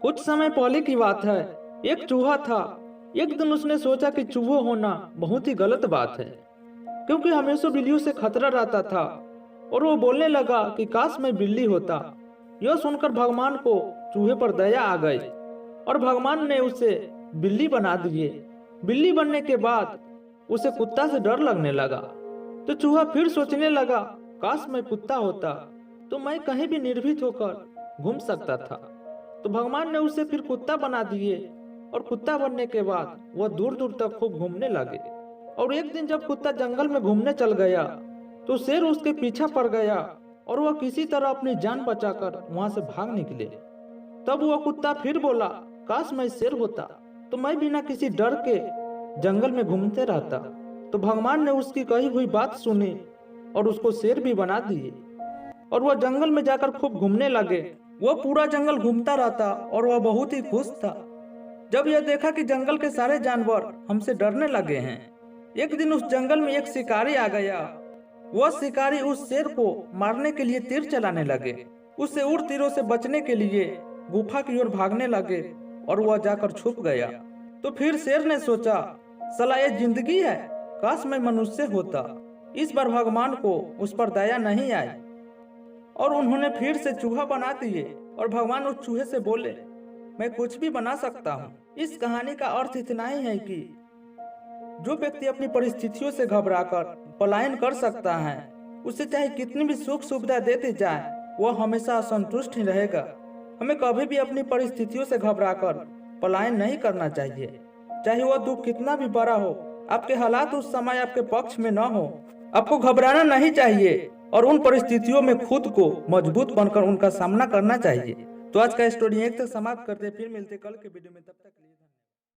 कुछ समय पहले की बात है। एक चूहा था। एक दिन उसने सोचा कि चूहा होना बहुत ही गलत बात है, क्योंकि हमेशा बिल्लियों से खतरा रहता था। और वो बोलने लगा कि काश मैं बिल्ली होता। यह सुनकर भगवान को चूहे पर दया आ गई और भगवान ने उसे बिल्ली बना दिए। बिल्ली बनने के बाद उसे कुत्ता से डर लगने लगा। तो चूहा फिर सोचने लगा, काश मैं कुत्ता होता तो मैं कहीं भी निर्भीक होकर घूम सकता था। तो भगवान ने उसे फिर कुत्ता बना दिए और कुत्ता बनने के बाद वह दूर दूर तक खूब घूमने लगे। और एक दिन जब कुत्ता जंगल में घूमने चल गया तो शेर उसके पीछा पड़ गया और वह किसी तरह अपनी जान बचाकर वहां से भाग निकले। तब वह कुत्ता फिर बोला, काश मैं शेर होता तो मैं बिना किसी डर के जंगल में घूमते रहता। तो भगवान ने उसकी कही हुई बात सुनी और उसको शेर भी बना दिए और वह जंगल में जाकर खूब घूमने लगे। वह पूरा जंगल घूमता रहता और वह बहुत ही खुश था। जब यह देखा कि जंगल के सारे जानवर हमसे डरने लगे हैं। एक दिन उस जंगल में एक शिकारी आ गया। वह शिकारी उस शेर को मारने के लिए तीर चलाने लगे। उससे उड़ तीरों से बचने के लिए गुफा की ओर भागने लगे और वह जाकर छुप गया। तो फिर शेर ने सोचा, साला ये जिंदगी है, काश मैं मनुष्य होता। इस बार भगवान को उस पर दया नहीं आई और उन्होंने फिर से चूहा बना दिए। और भगवान उस चूहे से बोले, मैं कुछ भी बना सकता हूँ। इस कहानी का अर्थ इतना ही है कि जो व्यक्ति अपनी परिस्थितियों से घबराकर पलायन कर सकता है, उसे चाहे कितनी भी सुख सुविधा देती जाए, वह हमेशा असंतुष्ट ही रहेगा। हमें कभी भी अपनी परिस्थितियों से घबराकर पलायन नहीं करना चाहिए, चाहे वह दुख कितना भी बड़ा हो। आपके हालात उस समय आपके पक्ष में न हो, आपको घबराना नहीं चाहिए और उन परिस्थितियों में खुद को मजबूत बनकर उनका सामना करना चाहिए। तो आज का स्टोरी एक तक समाप्त करते, फिर मिलते कल के वीडियो में। तब तक के लिए धन्यवाद।